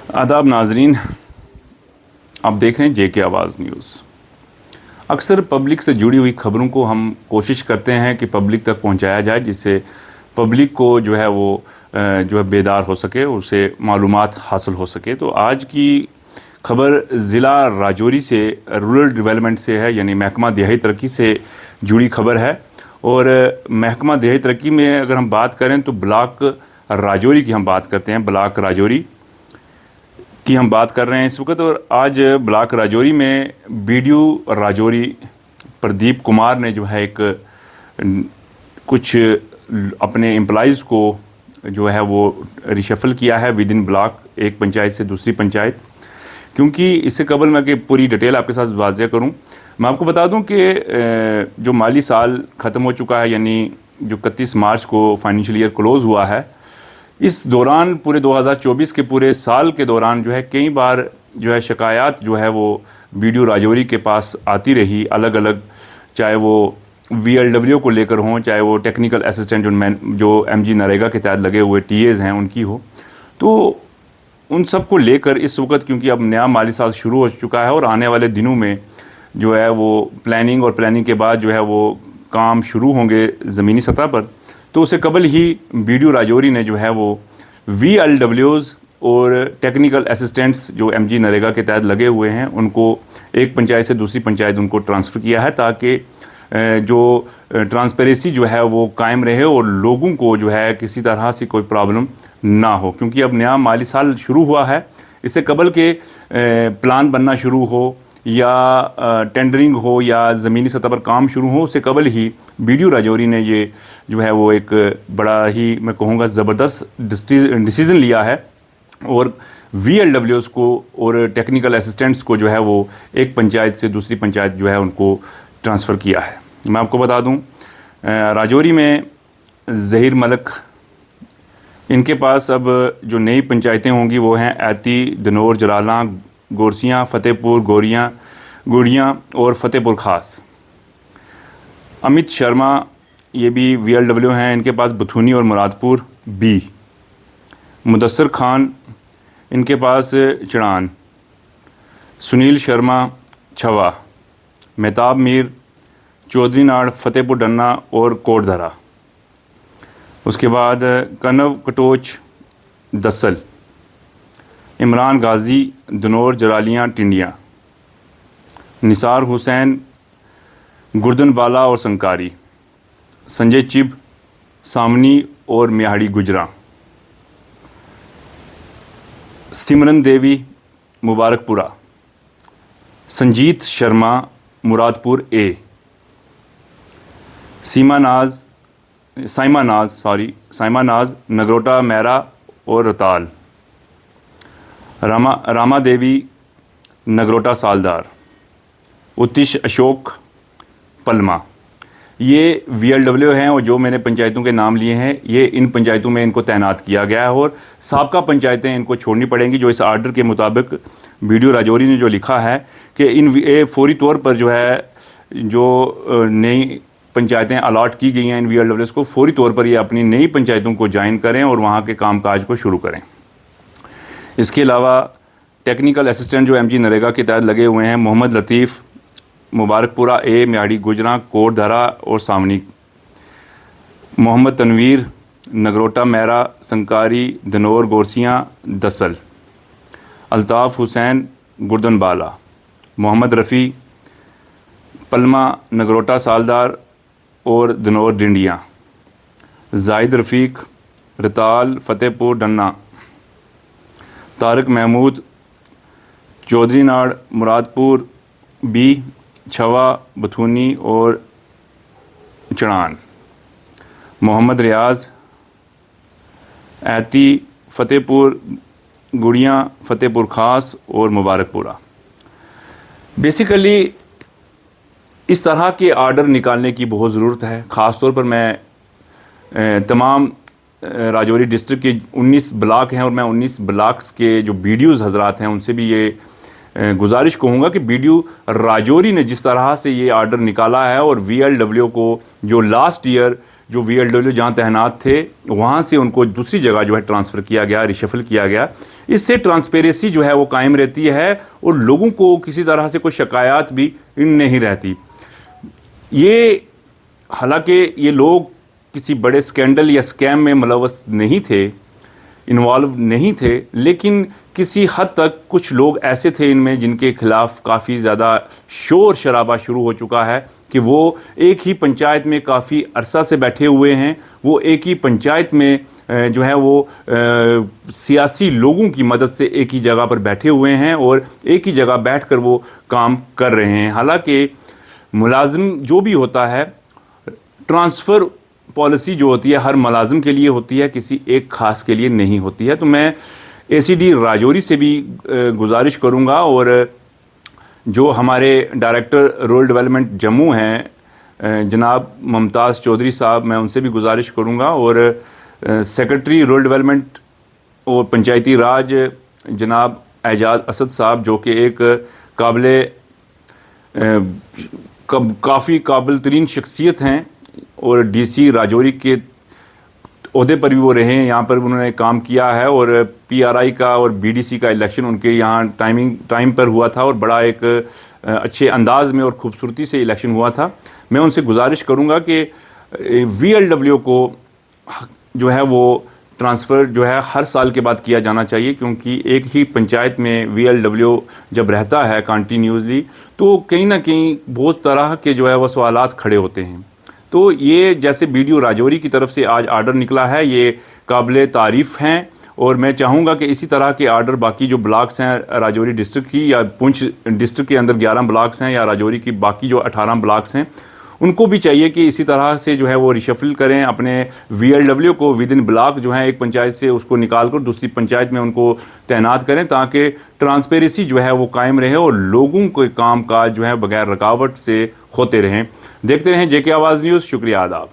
आदाब नाजरीन, आप देख रहे हैं जेके आवाज़ न्यूज़। अक्सर पब्लिक से जुड़ी हुई खबरों को हम कोशिश करते हैं कि पब्लिक तक पहुंचाया जाए, जिससे पब्लिक को जो है वो बेदार हो सके, उसे मालूमात हासिल हो सके। तो आज की खबर ज़िला राजौरी से रूरल डेवलपमेंट से है, यानी महकमा दिहाई तरक्की से जुड़ी खबर है। और महकमा दिहाई तरक्की में अगर हम बात करें तो ब्लॉक राजौरी की हम बात करते हैं, ब्लॉक राजौरी की हम बात कर रहे हैं इस वक्त। और आज ब्लॉक राजौरी में बीडीओ राजौरी प्रदीप कुमार ने जो है एक कुछ अपने एम्प्लॉइज़ को जो है वो रिशफल किया है विद इन ब्लॉक, एक पंचायत से दूसरी पंचायत। क्योंकि इससे कबल मैं कि पूरी डिटेल आपके साथ वाज़ेह करूं, मैं आपको बता दूं कि जो माली साल ख़त्म हो चुका है, यानी जो 31 मार्च को फाइनेंशियल ईयर क्लोज़ हुआ है, इस दौरान पूरे 2024 के पूरे साल के दौरान जो है कई बार जो है शिकायत जो है वो बीडीओ राजौरी के पास आती रही, अलग अलग, चाहे वो वीएलडब्ल्यू को लेकर हों, चाहे वो टेक्निकल असिस्टेंट जो एमजी नरेगा के तहत लगे हुए टीएज़ हैं उनकी हो। तो उन सब को लेकर इस वक्त, क्योंकि अब नया माली साल शुरू हो चुका है और आने वाले दिनों में जो है वो प्लानिंग और प्लानिंग के बाद जो है वो काम शुरू होंगे ज़मीनी सतह पर, तो उससे कबल ही बीडीओ राजौरी ने जो है वो वीएलडब्ल्यूज़ और टेक्निकल असिस्टेंट्स जो एमजी नरेगा के तहत लगे हुए हैं उनको एक पंचायत से दूसरी पंचायत उनको ट्रांसफ़र किया है, ताकि जो ट्रांसपेरेंसी जो है वो कायम रहे और लोगों को जो है किसी तरह से कोई प्रॉब्लम ना हो। क्योंकि अब नया माली साल शुरू हुआ है, इससे कबल के प्लान बनना शुरू हो या टेंडरिंग हो या ज़मीनी सतह पर काम शुरू हो, उससे कबल ही बीडीओ राजौरी ने ये जो है वो एक बड़ा ही, मैं कहूँगा, ज़बरदस्त डिसीज़न लिया है और वीएलडब्ल्यूज़ को और टेक्निकल असिस्टेंट्स को जो है वो एक पंचायत से दूसरी पंचायत जो है उनको ट्रांसफ़र किया है। मैं आपको बता दूं, राजौरी में ज़हीर मलक, इनके पास अब जो नई पंचायतें होंगी वो हैं ऐती, दनौर, जलाला, गोरसियाँ, फ़तेहपुर, गुड़ियाँ और फ़तेहपुर ख़ास। अमित शर्मा ये भी वीएलडब्ल्यू हैं, इनके पास बथूनी और मुरादपुर बी। मुदस्सर खान, इनके पास चढ़ान। सुनील शर्मा छवा। मेहताब मीर, चौधरी नाड़, फ़तेहपुर डन्ना और कोटधरा। उसके बाद कनव कटोच दसल। इमरान गाज़ी, दनौर, जरालियाँ, टिंडियाँ। निसार हुसैन, गुर्दन बाला और संकारी। संजय चिब, सामनी और मियाड़ी गुजरा। सिमरन देवी, मुबारकपुरा। संजीत शर्मा, मुरादपुर ए। साइमा नाज, नगरोटा, मैरा और रताल। रामा देवी, नगरोटा सालदार। उत्तिश अशोक, पलमा। ये वीएलडब्ल्यू हैं और जो मैंने पंचायतों के नाम लिए हैं, ये इन पंचायतों में इनको तैनात किया गया है और साबका पंचायतें इनको छोड़नी पड़ेंगी। जो इस आर्डर के मुताबिक बीडीओ राजौरी ने जो लिखा है कि इन फौरी तौर पर जो है जो नई पंचायतें अलॉट की गई हैं इन वीएलडब्ल्यूज़ को, फौरी तौर पर ये अपनी नई पंचायतों को ज्वाइन करें और वहाँ के कामकाज को शुरू करें। इसके अलावा टेक्निकल असिस्टेंट जो एमजी नरेगा के तहत लगे हुए हैं, मोहम्मद लतीफ़, मुबारकपुरा ए, मियाड़ी गुजरा, कोटधरा और सामनी। मोहम्मद तनवीर, नगरोटा, मैरा, संकारी, दनौर, गोरसियाँ, दसल। अल्ताफ़ हुसैन, गुर्दन बाला। मोहम्मद रफ़ी, पलमा, नगरोटा सालदार और दनौर, डिंडियाँ। जाहिद रफ़ीक, रताल, फ़तेहपुर डन्ना। तारिक महमूद, चौधरी नाड़, मुरादपुर बी, छवा, बथूनी और चढ़ान। मोहम्मद रियाज, ऐती, फ़तेहपुर, गुड़ियाँ, फ़तेहपुर ख़ास और मुबारकपुरा। बेसिकली इस तरह के आर्डर निकालने की बहुत ज़रूरत है। ख़ास तौर पर मैं तमाम राजौरी डिस्ट्रिक्ट के 19 ब्लॉक हैं और मैं 19 ब्लॉक्स के जो बीडीओज़ हज़रात हैं उनसे भी ये गुजारिश कहूँगा कि बीडीओ राजौरी ने जिस तरह से ये आर्डर निकाला है और वीएलडब्ल्यू को जो लास्ट ईयर जो VLW जहाँ तैनात थे वहाँ से उनको दूसरी जगह जो है ट्रांसफ़र किया गया, रिशफल किया गया। इससे ट्रांसपेरेंसी जो है वो कायम रहती है और लोगों को किसी तरह से कोई शिकायत भी नहीं रहती। ये हालांकि ये लोग किसी बड़े स्कैंडल या स्कैम में मुलव्वस नहीं थे, इन्वॉल्व नहीं थे, लेकिन किसी हद तक कुछ लोग ऐसे थे इनमें जिनके खिलाफ काफ़ी ज़्यादा शोर शराबा शुरू हो चुका है कि वो एक ही पंचायत में काफ़ी अरसा से बैठे हुए हैं, वो एक ही पंचायत में जो है वो सियासी लोगों की मदद से एक ही जगह पर बैठे हुए हैं और एक ही जगह बैठकर वो काम कर रहे हैं। हालांकि मुलाजिम जो भी होता है, ट्रांसफ़र पॉलिसी जो होती है हर मुलाजिम के लिए होती है, किसी एक ख़ास के लिए नहीं होती है। तो मैं ACD राजौरी से भी गुजारिश करूंगा और जो हमारे डायरेक्टर रूरल डेवलपमेंट जम्मू हैं जनाब मुमताज़ चौधरी साहब, मैं उनसे भी गुजारिश करूंगा और सेक्रेटरी रूरल डेवलपमेंट और पंचायती राज जनाब एजाज असद साहब, जो कि एक काफ़ी काबिल तरीन शख्सियत हैं और DC राजौरी के ओहदे पर भी वो रहे हैं, यहाँ पर उन्होंने काम किया है और PRI का और BDC का इलेक्शन उनके यहाँ टाइम पर हुआ था और बड़ा एक अच्छे अंदाज में और ख़ूबसूरती से इलेक्शन हुआ था। मैं उनसे गुजारिश करूँगा कि VLW को जो है वो ट्रांसफ़र जो है हर साल के बाद किया जाना चाहिए, क्योंकि एक ही पंचायत में VLW जब रहता है कंटिन्यूसली तो कहीं ना कहीं बहुत तरह के जो है वो सवालात खड़े होते हैं। तो ये जैसे BDO राजौरी की तरफ से आज आर्डर निकला है, ये काबिल तारीफ़ हैं और मैं चाहूँगा कि इसी तरह के आर्डर बाकी जो ब्लॉक्स हैं राजौरी डिस्ट्रिक्ट की या पुंछ डिस्ट्रिक्ट के अंदर 11 ब्लॉक्स हैं या राजौरी की बाकी जो 18 ब्लॉक्स हैं, उनको भी चाहिए कि इसी तरह से जो है वो रिशफल करें अपने VLW को विद इन ब्लॉक जो है एक पंचायत से उसको निकाल कर दूसरी पंचायत में उनको तैनात करें, ताकि ट्रांसपेरेंसी जो है वो कायम रहे और लोगों के काम काज जो है बगैर रुकावट से होते रहें। देखते रहें JK आवाज़ न्यूज़। शुक्रिया, आदाब।